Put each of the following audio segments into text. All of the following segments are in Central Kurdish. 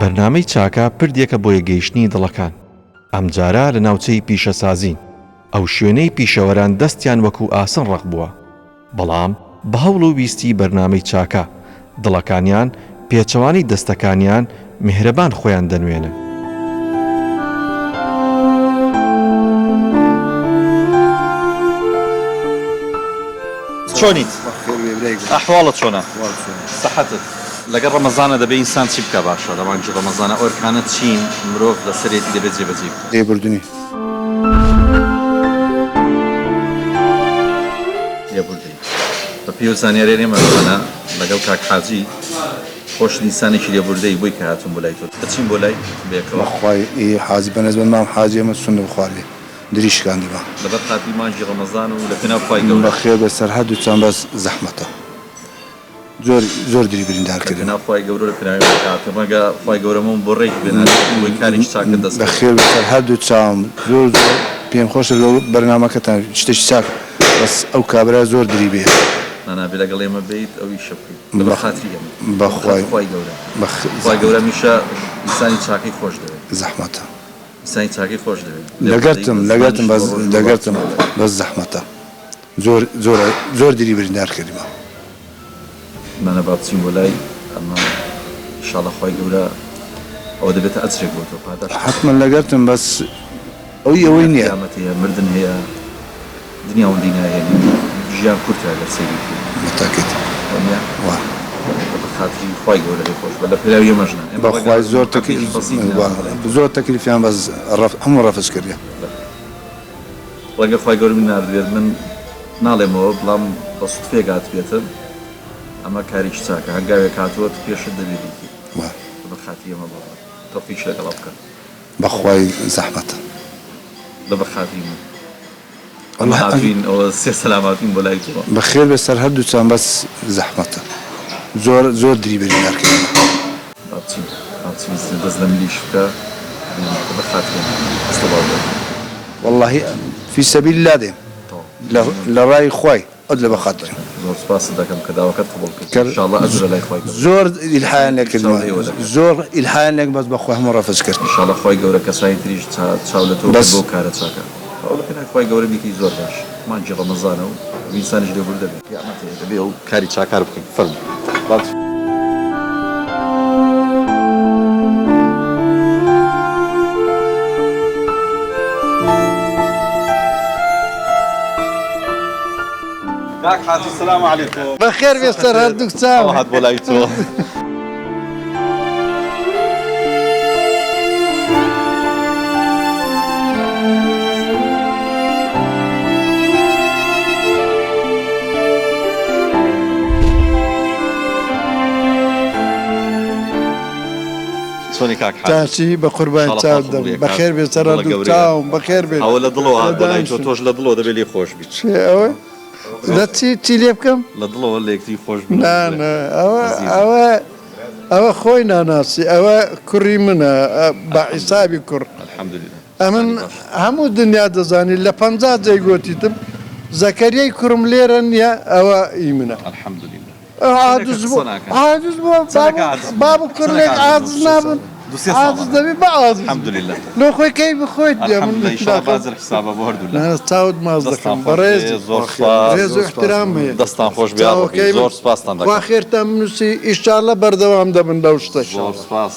بەرنامەی چاکە پردێکە بۆ یەگەیشتنی دڵەکان. ئەمجارە لە ناوچەی پیشەسازین ئەو شوێنەی پیشەوەران دەستیان وەکو ئاسن ڕق بووە، بەڵام بە هەوڵ و ویستی بەرنامەی چاکە دڵەکانیان پێچەوانی دەستەکانیان میهرەبان خۆیان دەنوێنن. چۆنیت؟ ئەحواڵت چۆنە؟ سەحەتت؟ لەگەڵ ڕەمەزانە دەبێ ئینسان چی بکە باشە؟ لەمانجی ڕەمەزانە ئەوەرکانە چین مرۆڤ لە سەرێتی دەبێت جێبەجێ بکات. لێبوردنی لێبوردنی بە پێی و زانیاریان ئێمەوانە لەگەڵ کاک حاجی خۆش ئینسانێکی لێبوردەی بووی کە هاتوون بۆ لای تۆ. دەچین بۆ لای بێکەوە. بەخوای حاجی بەنسبەت مام حاجی ئەمە سونە بخوارێ دریشکاندی بە لەبەر خاتی مانجی ڕەمەزان و لە پێناو خوای گەورە بەخێر بەسەر هەردوو چەند بەس زەحمەتە زۆر دری بریندار کردن. پێناو خوای گەورە لە پێناوی کاتە ڕەنگە خوای گەورەمەوە بۆ ڕێک بێنان بۆی کارێکی چاکە دەست بەخێر بەسەر هەردوو چاوم زۆر پێم خۆشە لەو بەرنامەکەتان شتێکی چاک بەس ئەو کابرا زۆر دری بێ نانابێ لەگەڵ ئێمە بێیت ئەوی شەکەیت بە خاتری ئێمە بەخوای گەورە خوای گەورە میشە ئینسانی چاکەی خۆش دەوێت. زەحمەتە ئینسانی چاکەی خۆش دەوێت. لەگەرتم بەس زەحمەتە زۆر دری بریندار کردیمە. منە با بچین بۆ لای ئەمە ئینشاڵڵا خوای گەورە ئەوە دەبێتە ئەچرێک بۆ تۆ پاداش حتمما لەگەرتم بەس ئەوەی نییە قیامەت هەیە مردن هەیە دنیا و دینە هەیە ژیان کورتە لەر سەیری متاکد خاطری خوای گەورە لێ خۆش بە لە پێراوی ئێمەژنە بەخوای زۆر تەکلیفیان بەس هەموو ڕەفز کردیە. ڕەنگە خوای گەورە من ناردوێت من ناڵێمەوە بەڵام بە سوتفێک هاتبێتم ئەمە کارێکی چاکە هەنگاوێک هاتووە پێشت دەبێتی بە خاتی ئەمە بڵ تۆفیق لەگەڵا بکە بەخوای زەحمەتە لە بە خاتی من ئەمە هاتوین ئەوە سێ سەلاماتین بۆ لای تۆ بەخێر بەسەر هەردوو چەند بەس زەحمەتە زۆر دری بەرینار کردن. دەست لە ملیش بکە بە خاتی ئەستە باڵ واللهی فی سەبیل الله دێم لە ڕای خوای ئەو لە بەخاتر زۆر سپاس دەکەم کە داواکەت قبوڵ کرد ئینشاڵڵا ئەجرە لای خوای زۆر ئیلحایان لێ کردن زۆر ئیلحایان لێک بەس بەخوای هەموو ڕەفز کرد ئینشاڵڵا خوای گەورە کەسانی تریش چاو لە تۆ بۆ کارە چاکە ئەو لە پێناوی خوای گەورە بیکەی زۆر باش مانجی ڕەمەزانە و ئینسانیش لێبوور دەبێت قیامەت هەیە دەبێ ئەو کاری چاکار بکەین فەرموو. کاک حاجی سلام علیکم. بەخێر بێستەر هەردوو چاو هات بۆ لای تۆ. چۆنی کاک حاجی؟ چاچی بە قوربان چاو دەم بەخێر بێستەر هەردوو چاوم بەخێر بێت. ئەوە لە دڵەوە هات بۆ لای تۆ تۆش لە دڵەوە دەبێت لێ خۆش بیت. ئەوە لە چی لێ بکەم؟ لە دڵەوە لە یەکتری خۆش بیت. ئەوە خۆی ناناسی ئەوە کوڕی منە بە حیسابی کوڕ. ئەمن هەموو دنیا دەزانی لە 50 جێ گوتیتم زەکەریای کوڕم لێرە نییە ئەوە ئی منە. عاجز بووە بابە کوڕێک عاجز نابن عاجز دەبی بە عاجز لۆ خۆی کەی بخۆیت چاوت ماز دەکەم بەڕێز ڕێز و احترام هەیە دەستان خۆش بێ زۆر سپاستان دەکەم. وا خێرتان بنووسی ئیشاڵڵە بەردەوام دەبن لەو شتە. زۆر سپاس.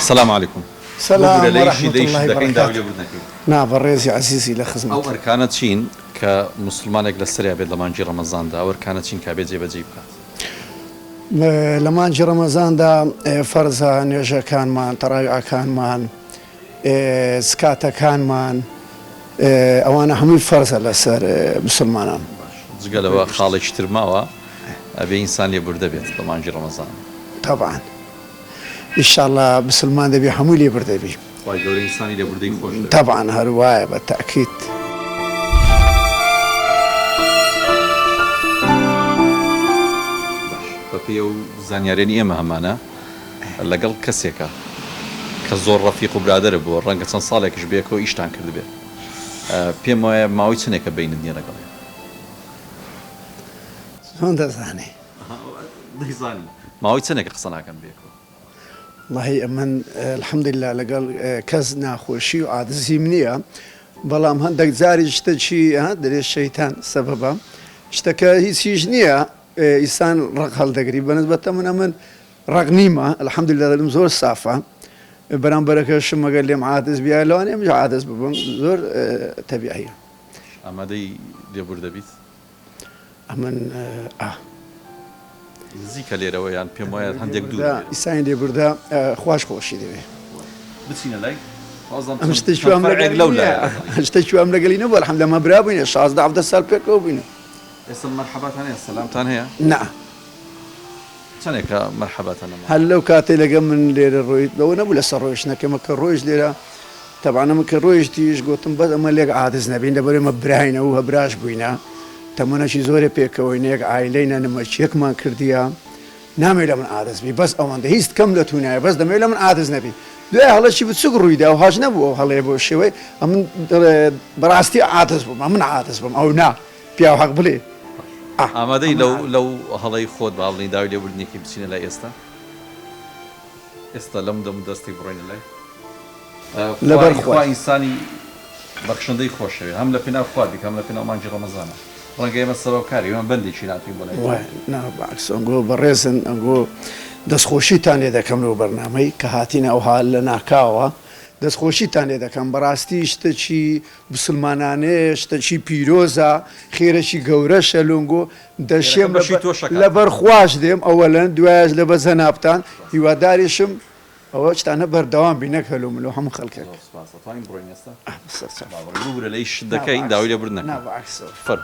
السلام عليكم. سلام ورحمة الله وبركاته. نابڕێزی عزیزی لە خزمەت. ئەو ئەرکانە چین کە مسلمانێک لە سەریا بێت لە مانجی ڕەمەزاندا ئەو ئەرکانە چین کە بێت جێبەجێ بکات؟ لە مانجی ڕەمەزاندا فەرزە نوێژەکانمان تەڕاویعەکانمان زکاتەکانمان ئەوانە هەمووی فەرزە لەسەر مسلمانان. جگەلەوە خاڵێکی تر ماوە ئەبێ ئینسان لێبوور دەبێت لە مانجی ڕەمەزان. طبعا ئینشاءڵڵا مسلمان دەبێ هەمووی لێبوور دەبی. خوای گەورە ئینسانی لێبوردەی خۆش دەوێت. طبعا هەروایە بە تەئکید. پێ و زانیارێنی ئێمە هەمانە لەگەڵ کەسێکە کە زۆر ڕەفیق و برادرە بووە ڕەنگە چەند ساڵێکش بێکەوە ئیشتان کرد بێت پێم وایە ماوەی چنێکە بینت نییە لەگەڵێ چۆن دەزانێ دەیزانی ماوەی چنێکە قسە ناکەم بێکەوە والله من الحەمدلله لەگەڵ کەس ناخۆشی و عادزیم نییە بەڵام هەندێک جاری شتە چی دەرێت شەیتان سەبەبە شتەکە هیچیش نییە ئیسان ڕق هەڵدەگری بەنسبەتە من ڕق نیمە الحەمدلله دەڵم زۆر سافە بەرامبەرەکەشم مەگەر لێم عادز بیا لەوانێ مش عادز ببم زۆر تەبیعیە ئامادەی لێبور دەبیت من نزیکە لێرەوە یان پێم وایە هەندێک دوور ئیسانی لێبوردا خوش خۆشی دەوێت بچینە لای شتێکی ئەم لەگەلی نەبوو الحەمدلله مەبرا بووینە 16 ساڵ پێکەوە بووینە ئێستا مەرحەباتان هەیە سەلامتان هەیە نا چەندێکە مەرحەباتانەوە هەر لەو کاتێ لەگە من لێرە ڕۆیت لەوە نەبوو لەسەر ڕۆیشتنەکەمە کە ڕۆیش لێرە تەبانەمە کە ڕۆیشتیش گوتم بەس ئەمە لێک عادز نەبین لەبەر ئێمە براینەوە و هەبراش بووینە تەمەنەشی زۆرە پێکەوەی نێک ئایلەی نەنەمەچیەکمان کردیە نامێ لە من عادز بی بەس ئەوەندە هیچ کەم لە توونایە بەس دەمێ لە من عادز نەبی دوای هەڵەکی بچوک ڕوویدا و هاش نەبوو ئەو هەڵەیە بۆ شێوەی ئەمن بەڕاستی عادز بووم من عادز بووم ئەو نا پیا حەق بڵێ ئامادەی لەو هەڵەی خۆت باڵنی داوای لێبوردنێکی بچینە لای ئێستا لەم دەم دەستی بڕۆینە لای لەبەرخوا ئینسانی بەخشندەی خۆشەوێ هەم لە پێناو خوا بیکە هەم لە پێناو مانگی ڕەمەزانە ڕەنگە ئێمە سەرۆکاری ئێمە بەندێکی ناتوین بۆ لای باکس ئەنگۆ بەڕێزن ئەنگۆ دەستخۆشیتان لێ دەکەم لەو بەرنامەی کە هاتینە ئەوها لە ناکاوە دەستخۆشیتان لێ دەکەم بەڕاستی شتەکی مسلمانانەیە شتەکی پیرۆزە خێرەی گەورەشە لۆنگۆ دەشێم لەبەر خوش دێم ئەوەلەن دوایش لە بە زەنابتان هیواداریشم ئەوە شتانە بەردەوام بینەک هەلو ملۆ هەموو خەڵکێک لەی شدەکەین داوای لێبوردنەکە فەر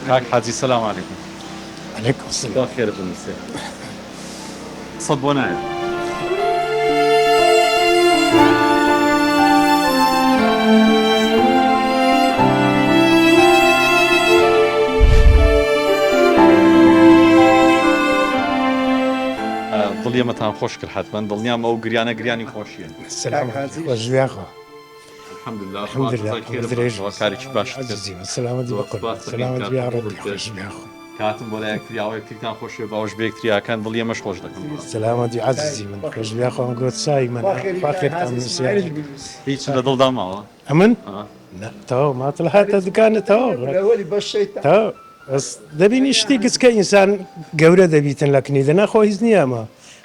کاک حاجی سلام علیکم علیکم السلام خێرت بنووسێ سەد بۆ نایە دڵیەمەتان خۆش کرد حتمەن دڵنیام ئەو گریانە گریانی خۆشیە سلام وەژویاخۆ کارێکی باش سلامەتی بەقوربان سلامەتی یا ڕەبی خۆش بیاخۆ کاتم بۆ لای یەکتریاوەیەکتان خۆشێ باوەش بەیەکتریاکان دڵیەمەش خۆش دەکەم سلامەتی عەزیزی من خۆش بیاخۆم گوت سای من فاخێتان نووسیاری هیچ لە دڵدا ماوە ئەمن تەواو ماتڵ هاتە دوکانێتەوە تەواو بەس دەبینی شتی گچکە ئینسان گەورە دەبیتن لە کنیدە نەخۆ هیچ نییە ئەمە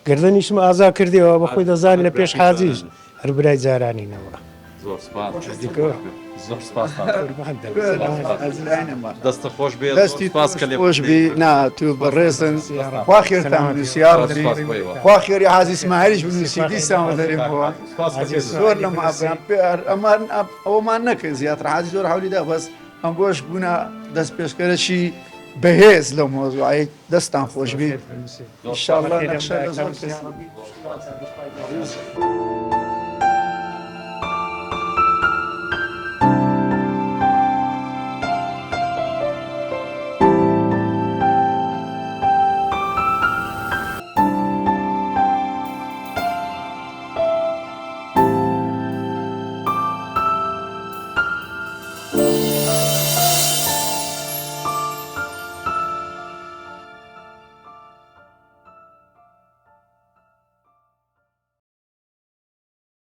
گردنیشم ئازا کردیەوە بەخۆی دەزانانی لە پێش حاجیش هەر برای جارانینەوە زۆر سپاس دەستە خۆش بێ سپاس کە لێ خۆش بی نا تو بەڕێزن خوا خێرتان نووسیار خوا خێری حاجی ئیسماعیلیش بنووسی دیسان دەرێمەوە زۆر لە مافیان ئەمان ئەوەمان نەکرد زیاتر حاجی زۆر هەولیدا بەس ئەنگۆش بوونە دەست پێشکەرەی بەهێز لەو مۆزوعی دەستان خۆش بی ئینشاءالله نەخشە لە زۆر